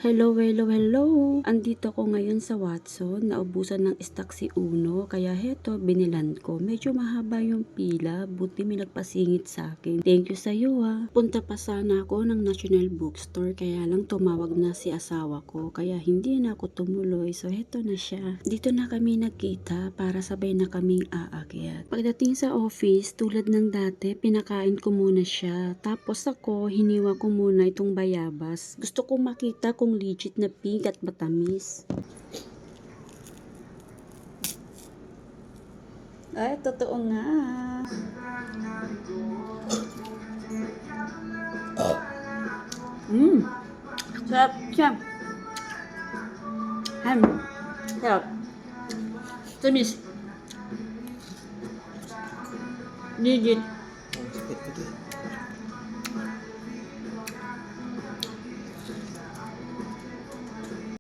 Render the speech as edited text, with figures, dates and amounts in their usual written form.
Hello, hello, hello! Andito ko ngayon sa Watson. Naubusan ng stock si Uno. Kaya heto, binilan ko. Medyo mahaba yung pila. Buti may nagpasingit sa akin. Thank you sa iyo ha. Punta pa sana ako ng National Bookstore. Kaya lang tumawag na si asawa ko. Kaya hindi na ako tumuloy. So heto na siya. Dito na kami nagkita para sabay na kaming aakyat. Pagdating sa office, tulad ng dati, pinakain ko muna siya. Tapos ako, hiniwa ko muna itong bayabas. Gusto kong makita kung legit na pink at matamis. Ay, totoo nga. Sarap siya. Sarap. Tamis. Legit.